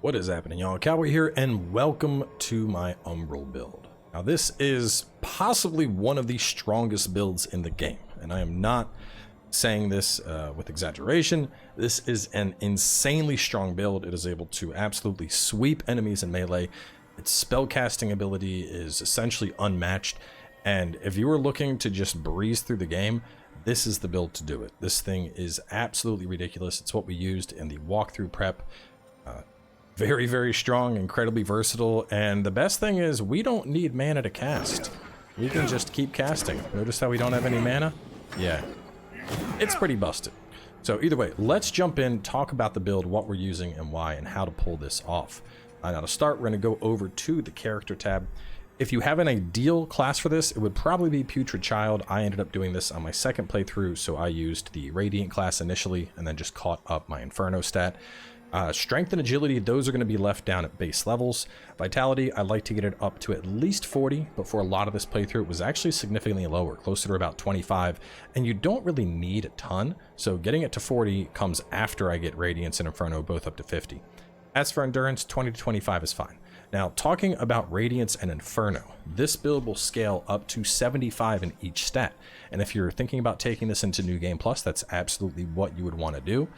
What is happening, y'all? Cowboy here, and welcome to my Umbral build. Now, this is possibly one of the strongest builds in the game, and I am not saying this with exaggeration. This is an insanely strong build. It is able to absolutely sweep enemies in melee. Its spellcasting ability is essentially unmatched, and if you were looking to just breeze through the game, this is the build to do it. This thing is absolutely ridiculous. It's what we used in the walkthrough prep. Very, very strong, incredibly versatile, and the best thing is we don't need mana to cast. We can just keep casting. Notice how we don't have any mana? Yeah, it's pretty busted. So either way, let's jump in, talk about the build, what we're using and why, and how to pull this off. Now to start, we're going to go over to the character tab. If you have an ideal class for this, it would probably be Putrid Child. I ended up doing this on my second playthrough, so I used the Radiant class initially and then just caught up my Inferno stat. Strength and agility, those are going to be left down at base levels. Vitality, I like to get it up to at least 40, but for a lot of this playthrough, it was actually significantly lower, closer to about 25, and you don't really need a ton, so getting it to 40 comes after I get Radiance and Inferno both up to 50. As for endurance, 20 to 25 is fine. Now, talking about Radiance and Inferno, this build will scale up to 75 in each stat, and if you're thinking about taking this into New Game Plus, that's absolutely what you would want to do.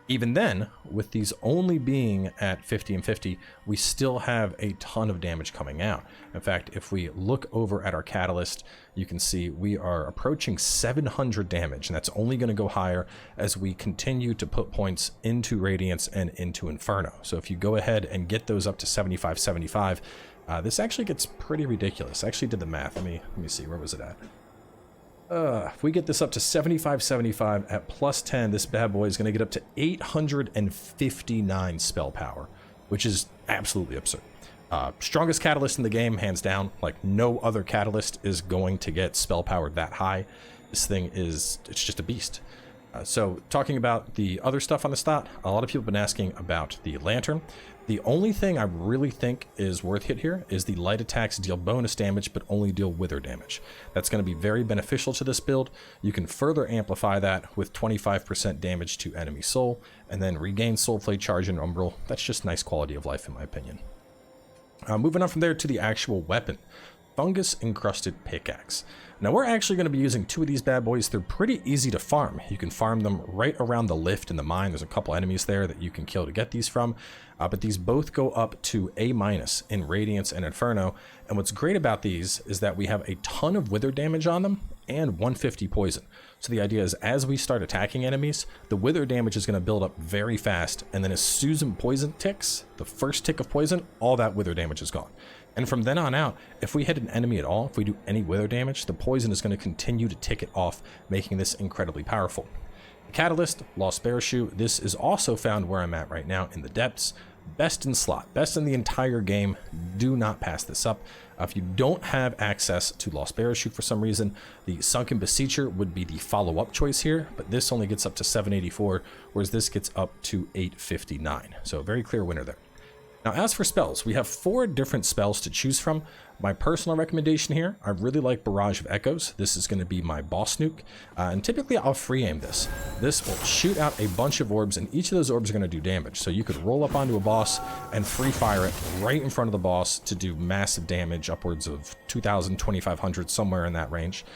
Even then, with these only being at 50 and 50, we still have a ton of damage coming out. In fact, if we look over at our catalyst, you can see we are approaching 700 damage, and that's only going to go higher as we continue to put points into Radiance and into Inferno. So if you go ahead and get those up to 75, this actually gets pretty ridiculous. I actually did the math. Let me see, where was it at? If we get this up to 75 at plus 10, this bad boy is going to get up to 859 spell power, which is absolutely absurd. Strongest catalyst in the game, hands down. Like, no other catalyst is going to get spell power that high. This thing is, it's just a beast. So talking about the other stuff on the stat, a lot of people have been asking about the lantern. The only thing I really think is worth hit here is the light attacks deal bonus damage, but only deal wither damage. That's going to be very beneficial to this build. You can further amplify that with 25% damage to enemy soul, and then regain soul flay charge in Umbral. That's just nice quality of life in my opinion. Moving on from there to the actual weapon. Fungus encrusted pickaxe. Now we're actually going to be using two of these bad boys. They're pretty easy to farm. You can farm them right around the lift in the mine. There's a couple enemies there that you can kill to get these from, but these both go up to A- in Radiance and Inferno. And what's great about these is that we have a ton of wither damage on them and 150 poison. So the idea is as we start attacking enemies, the wither damage is going to build up very fast, and then as Susan poison ticks, the first tick of poison, all that wither damage is gone. And from then on out, if we hit an enemy at all, if we do any wither damage, the poison is going to continue to tick it off, making this incredibly powerful. The catalyst, Lost Bear Shoe, this is also found where I'm at right now in the depths. Best in slot, best in the entire game. Do not pass this up. If you don't have access to Lost Parachute for some reason, the Sunken Beseecher would be the follow-up choice here, but this only gets up to 784, whereas this gets up to 859. So very clear winner there. Now, as for spells, we have 4 different spells to choose from. My personal recommendation here, I really like Barrage of Echoes. This is going to be my boss nuke, and typically I'll free aim this. This will shoot out a bunch of orbs, and each of those orbs are going to do damage. So you could roll up onto a boss and free fire it right in front of the boss to do massive damage, upwards of 2,000, 2,500, somewhere in that range.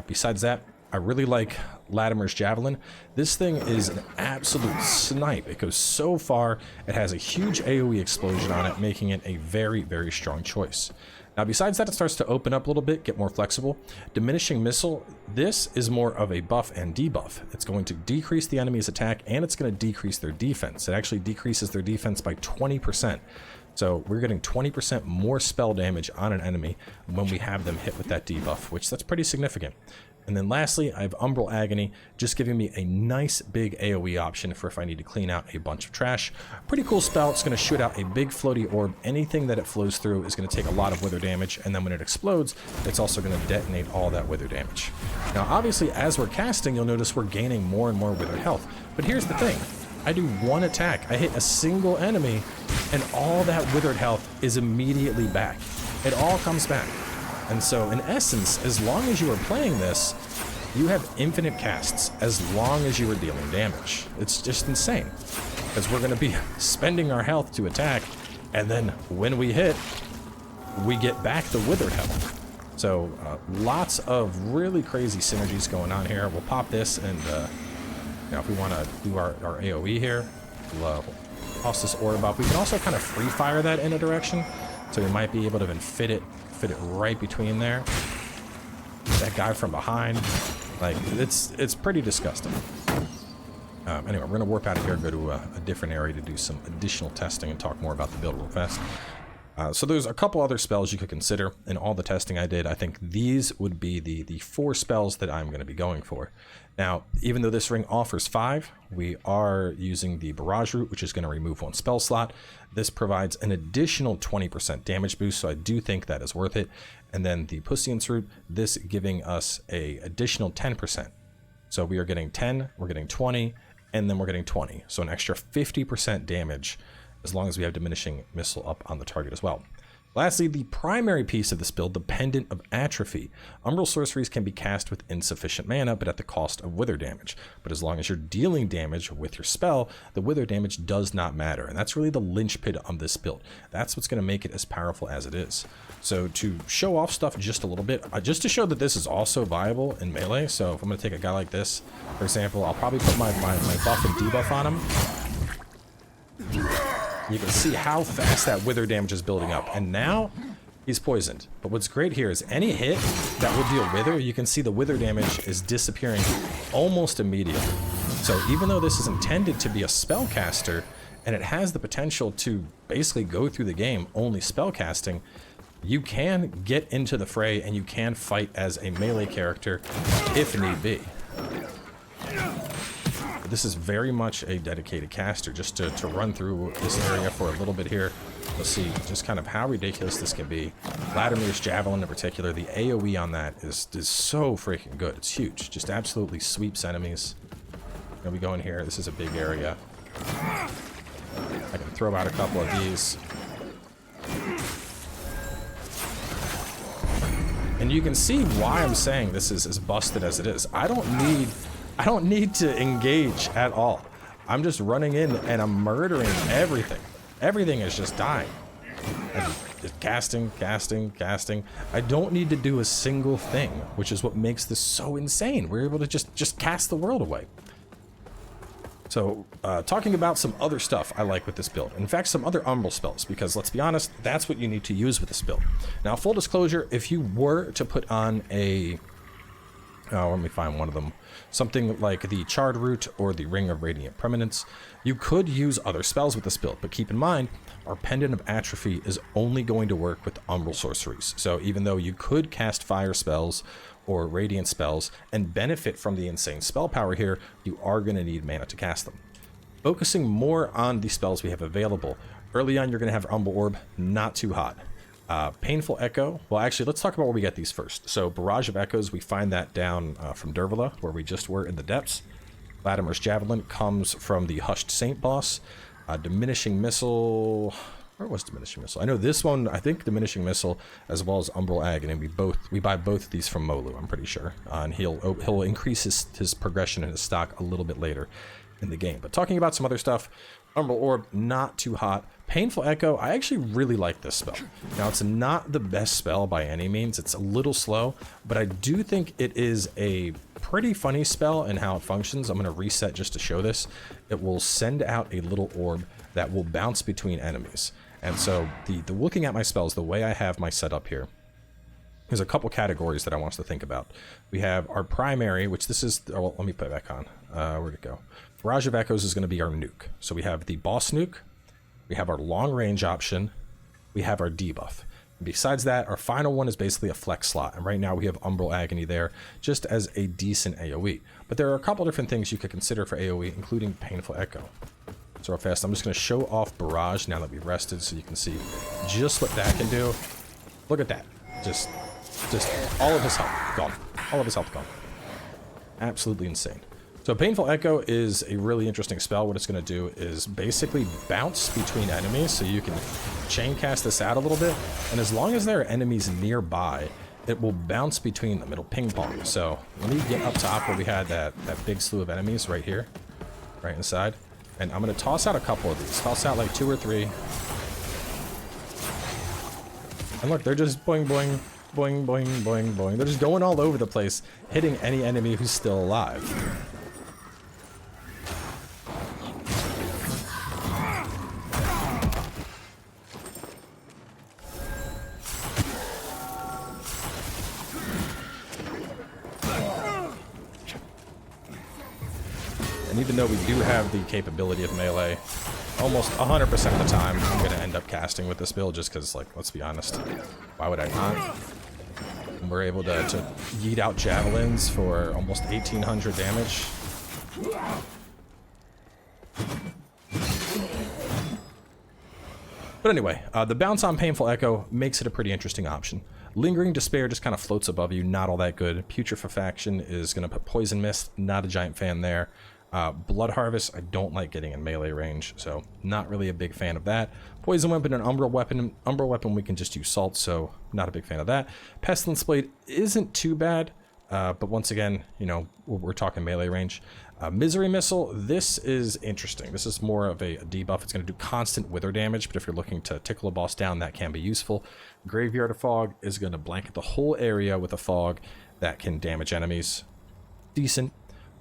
Besides that, I really like Latimer's Javelin. This thing is an absolute snipe. It goes so far. It has a huge AoE explosion on it, making it a very, very strong choice. Now, besides that, it starts to open up a little bit, get more flexible. Diminishing Missile, this is more of a buff and debuff. It's going to decrease the enemy's attack, and it's going to decrease their defense. It actually decreases their defense by 20%. So we're getting 20% more spell damage on an enemy when we have them hit with that debuff, which that's pretty significant. And then lastly, I have Umbral Agony, just giving me a nice big AoE option for if I need to clean out a bunch of trash. Pretty cool spell. It's going to shoot out a big floaty orb. Anything that it flows through is going to take a lot of wither damage, and then when it explodes, it's also going to detonate all that wither damage. Now, obviously, as we're casting, you'll notice we're gaining more and more withered health. But here's the thing. I do one attack. I hit a single enemy, and all that withered health is immediately back. It all comes back. And so, in essence, as long as you are playing this, you have infinite casts as long as you are dealing damage. It's just insane. because we're going to be spending our health to attack, and then when we hit, we get back the withered health. So lots of really crazy synergies going on here. We'll pop this, and you know, if we want to do our AoE here, we'll toss this orb up. We can also kind of free fire that in a direction, so we might be able to then fit it right between there. That guy from behind, like it's pretty disgusting. Anyway, we're gonna warp out of here, go to a different area to do some additional testing and talk more about the build real fast. So there's a couple other spells you could consider. In all the testing I did, I think these would be the 4 spells that I'm going to be going for. Now, even though this ring offers 5, we are using the barrage route, which is going to remove 1 spell slot. This provides an additional 20% damage boost, so I do think that is worth it. And then the Pussian's route, this giving us a additional 10%. So we are getting 10, we're getting 20, and then we're getting 20. So an extra 50% damage, as long as we have diminishing missile up on the target as well. Lastly, the primary piece of this build, the Pendant of Atrophy. Umbral sorceries can be cast with insufficient mana, but at the cost of wither damage. But as long as you're dealing damage with your spell, the wither damage does not matter. And that's really the linchpin of this build. That's what's going to make it as powerful as it is. So to show off stuff just a little bit, just to show that this is also viable in melee. So if I'm going to take a guy like this, for example, I'll probably put my buff and debuff on him. You can see how fast that wither damage is building up. And now he's poisoned. But what's great here is any hit that will deal wither, you can see the wither damage is disappearing almost immediately. So even though this is intended to be a spellcaster, and it has the potential to basically go through the game only spellcasting, you can get into the fray and you can fight as a melee character if need be. This is very much a dedicated caster. Just to run through this area for a little bit here, let's see just kind of how ridiculous this can be. Vladimir's Javelin in particular, the AoE on that is so freaking good. It's huge. Just absolutely sweeps enemies. Gonna be going here. This is a big area. I can throw out a couple of these. And you can see why I'm saying this is as busted as it is. I don't need to engage at all. I'm just running in and I'm murdering everything. Everything is just dying. I'm just casting. I don't need to do a single thing, which is what makes this so insane. We're able to just cast the world away. So, talking about some other stuff I like with this build. In fact, some other Umbral spells, because let's be honest, that's what you need to use with this build. Now, full disclosure, if you were to put on a... let me find one of them. Something like the Charred Root or the Ring of Radiant Permanence. You could use other spells with this build, but keep in mind, our Pendant of Atrophy is only going to work with Umbral sorceries. So even though you could cast fire spells or radiant spells and benefit from the insane spell power here, you are going to need mana to cast them. Focusing more on the spells we have available. Early on, you're going to have Umbral Orb, not too hot. Painful Echo. Well, actually, let's talk about where we get these first. So, Barrage of Echoes, we find that down from Dervala, where we just were in the depths. Vladimir's Javelin comes from the Hushed Saint boss. Diminishing Missile... Where was Diminishing Missile? I know this one, I think Diminishing Missile, as well as Umbral Agony. We buy both of these from Molu, I'm pretty sure. And he'll increase his progression in his stock a little bit later in the game. But talking about some other stuff, Umbral Orb, not too hot. Painful Echo, I actually really like this spell. Now, it's not the best spell by any means. It's a little slow, but I do think it is a pretty funny spell in how it functions. I'm going to reset just to show this. It will send out a little orb that will bounce between enemies. And so, the looking at my spells, the way I have my setup here, there's a couple categories that I want us to think about. We have our primary, which this is... Oh, well, let me put it back on. Where'd it go? Barrage of Echoes is going to be our nuke. So we have the boss nuke. We have our long range option. We have our debuff. And besides that, our final one is basically a flex slot. And right now we have Umbral Agony there just as a decent AoE. But there are a couple different things you could consider for AoE, including Painful Echo. So real fast, I'm just going to show off Barrage now that we've rested so you can see just what that can do. Look at that. Just all of his health gone. All of his health gone. Absolutely insane. So Painful Echo is a really interesting spell. What it's going to do is basically bounce between enemies, so you can chain cast this out a little bit, and as long as there are enemies nearby, it will bounce between them. It'll ping pong. So let me get up top where we had that big slew of enemies right here, right inside, And I'm going to toss out a couple of these. Toss out like 2 or 3. And look, they're just boing, boing, boing, boing, boing, boing. They're just going all over the place, hitting any enemy who's still alive. And even though we do have the capability of melee, almost 100% of the time, I'm going to end up casting with this build just because, like, let's be honest, why would I not? And we're able to yeet out javelins for almost 1,800 damage. But anyway, the bounce on Painful Echo makes it a pretty interesting option. Lingering Despair just kind of floats above you, not all that good. Putrefaction is going to put Poison Mist, not a giant fan there. Blood Harvest, I don't like getting in melee range, so not really a big fan of that. Poison Weapon and Umbral Weapon we can just use Salt, so not a big fan of that. Pestilence Blade isn't too bad, but once again, you know, we're talking melee range. Misery Missile, this is interesting. This is more of a debuff. It's going to do constant wither damage, but if you're looking to tickle a boss down, that can be useful. Graveyard of Fog is going to blanket the whole area with a fog that can damage enemies. Decent.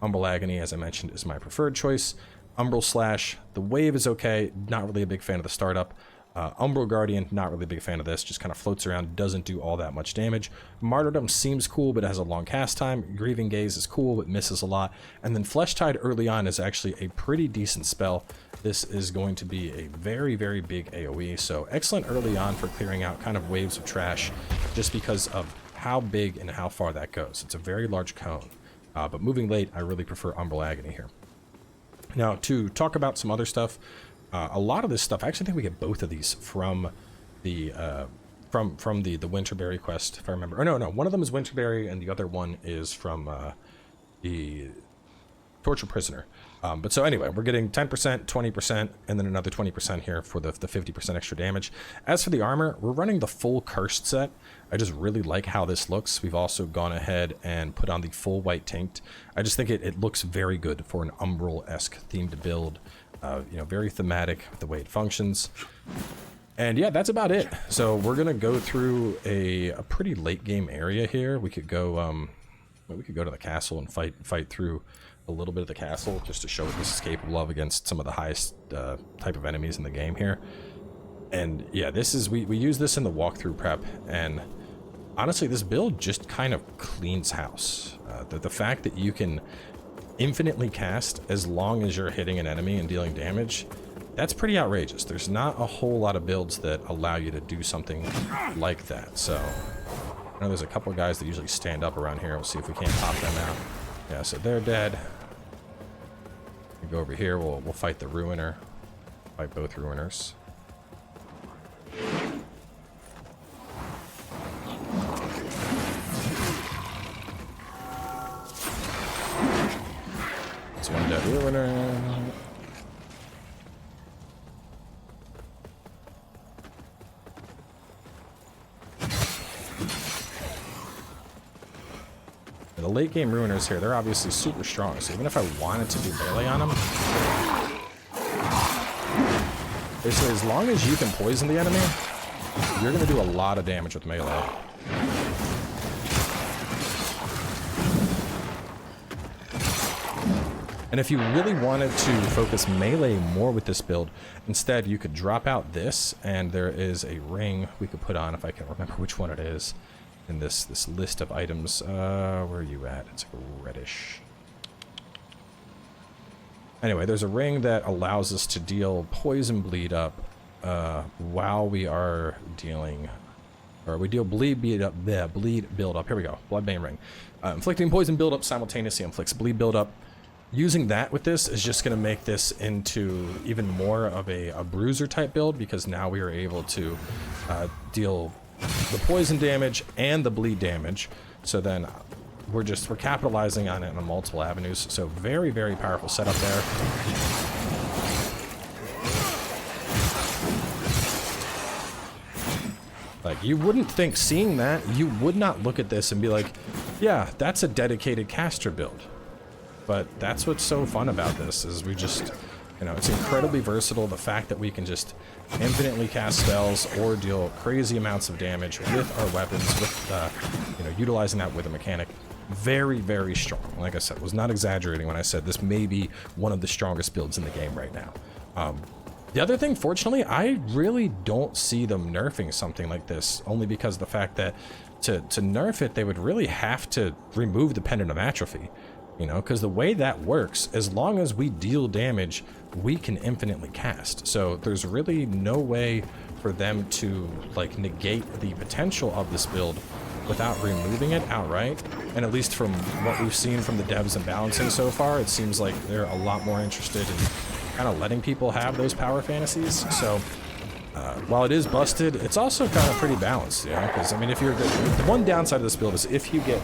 Umbral Agony, as I mentioned, is my preferred choice. Umbral Slash, the wave is okay, not really a big fan of the startup. Umbral Guardian, not really a big fan of this, just kind of floats around, doesn't do all that much damage. Martyrdom seems cool, but it has a long cast time. Grieving Gaze is cool, but misses a lot. And then Flesh Tide early on is actually a pretty decent spell. This is going to be a very, very big AoE, so excellent early on for clearing out kind of waves of trash, just because of how big and how far that goes. It's a very large cone. But moving late, I really prefer Umbral Agony here. Now, to talk about some other stuff, a lot of this stuff, I actually think we get both of these from the Winterberry quest, if I remember. Or no, one of them is Winterberry, and the other one is from the Torture Prisoner. But so anyway, we're getting 10%, 20%, and then another 20% here for the 50% extra damage. As for the armor, we're running the full Cursed set. I just really like how this looks. We've also gone ahead and put on the full white tanked. I just think it looks very good for an Umbral-esque themed build. You know, very thematic with the way it functions. And yeah, that's about it. So we're gonna go through a pretty late game area here. We could go to the castle and fight through a little bit of the castle just to show what this is capable of against some of the highest type of enemies in the game here. And yeah, this is we use this in the walkthrough prep, and honestly, this build just kind of cleans house. The fact that you can infinitely cast as long as you're hitting an enemy and dealing damage, that's pretty outrageous. There's not a whole lot of builds that allow you to do something like that. So I know there's a couple of guys that usually stand up around here. We'll see if we can't pop them out. Yeah, so they're dead. We go over here, we'll fight the Ruiner. Fight both Ruiners. It's one dead Ruiner. The late game Ruiners here, they're obviously super strong, so even if I wanted to do melee on them, basically as long as you can poison the enemy, you're going to do a lot of damage with melee. And if you really wanted to focus melee more with this build, instead you could drop out this, and there is a ring we could put on, if I can remember which one it is, in this list of items. Where are you at? It's like reddish. Anyway, there's a ring that allows us to deal poison bleed up while we are dealing, or we deal bleed build up. Here we go. Bloodbane ring. Inflicting poison build up simultaneously inflicts bleed build up. Using that with this is just going to make this into even more of a bruiser type build, because now we are able to deal the poison damage and the bleed damage. So then we're capitalizing on it on multiple avenues. So very, very powerful setup there. Like, you wouldn't think, seeing that, you would not look at this and be like, yeah, that's a dedicated caster build. But that's what's so fun about this, is we just You know, it's incredibly versatile. The fact that we can just infinitely cast spells or deal crazy amounts of damage with our weapons, with, you know, utilizing that with a mechanic. Very, very strong. Like I said, was not exaggerating when I said this may be one of the strongest builds in the game right now. The other thing, fortunately, I really don't see them nerfing something like this, only because of the fact that to nerf it, they would really have to remove the Pendant of Atrophy. You know, because the way that works, as long as we deal damage, we can infinitely cast. So there's really no way for them to, like, negate the potential of this build without removing it outright. And at least from what we've seen from the devs and balancing so far, it seems like they're a lot more interested in kind of letting people have those power fantasies. So while it is busted, it's also kind of pretty balanced, you know, because I mean, if you're the one downside of this build is if you get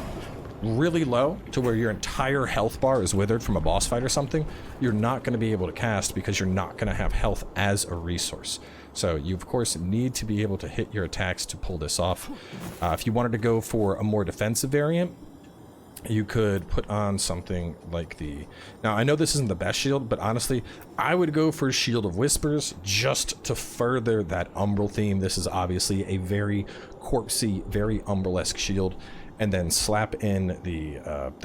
really low to where your entire health bar is withered from a boss fight or something, you're not going to be able to cast because you're not going to have health as a resource. So you of course need to be able to hit your attacks to pull this off. If you wanted to go for a more defensive variant, you could put on something like the... Now, I know this isn't the best shield, but honestly, I would go for Shield of Whispers just to further that Umbral theme. This is obviously a very corpsey, very Umbral-esque shield. And then slap in the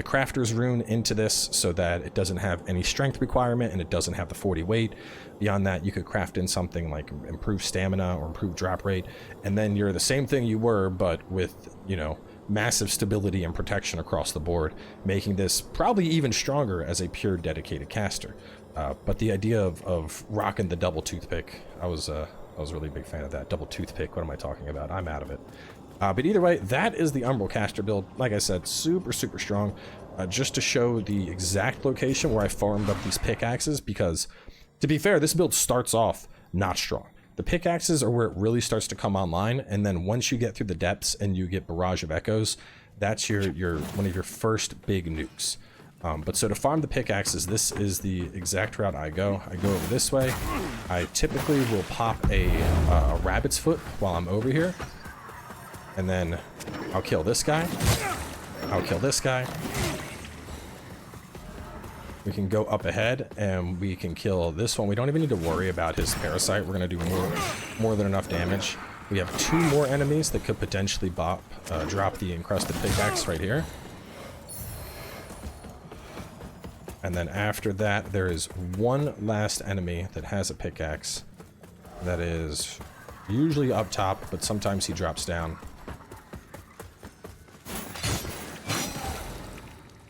Crafter's Rune into this so that it doesn't have any strength requirement and it doesn't have the 40 weight. Beyond that, you could craft in something like improved stamina or improved drop rate, and then you're the same thing you were, but with, you know, massive stability and protection across the board, making this probably even stronger as a pure dedicated caster. But the idea of rocking the double toothpick, I was a really big fan of that. Double toothpick, what am I talking about? I'm out of it. But either way, that is the Umbral caster build. Like I said, super, super strong. Just to show the exact location where I farmed up these pickaxes, because, to be fair, this build starts off not strong. The pickaxes are where it really starts to come online, and then once you get through the depths and you get Barrage of Echoes, that's your one of your first big nukes. But so to farm the pickaxes, this is the exact route I go. I go over this way. I typically will pop a rabbit's foot while I'm over here. And then I'll kill this guy. I'll kill this guy. We can go up ahead and we can kill this one. We don't even need to worry about his parasite. We're going to do more than enough damage. We have 2 more enemies that could potentially drop the encrusted pickaxe right here. And then after that, there is one last enemy that has a pickaxe that is usually up top, but sometimes he drops down.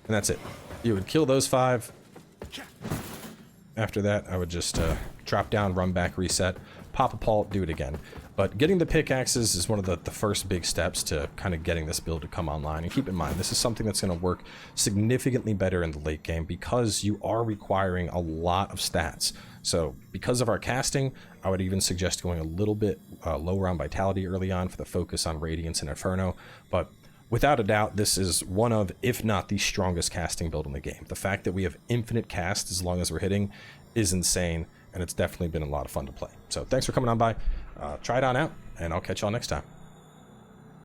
And that's it. You would kill those 5. After that, I would just drop down, run back, reset, pop a pult, do it again. But getting the pickaxes is one of the first big steps to kind of getting this build to come online. And keep in mind, this is something that's going to work significantly better in the late game because you are requiring a lot of stats. So because of our casting, I would even suggest going a little bit lower on Vitality early on for the focus on Radiance and Inferno. But without a doubt, this is one of, if not the strongest casting build in the game. The fact that we have infinite cast as long as we're hitting is insane, and it's definitely been a lot of fun to play. So thanks for coming on by. Try it on out, and I'll catch y'all next time.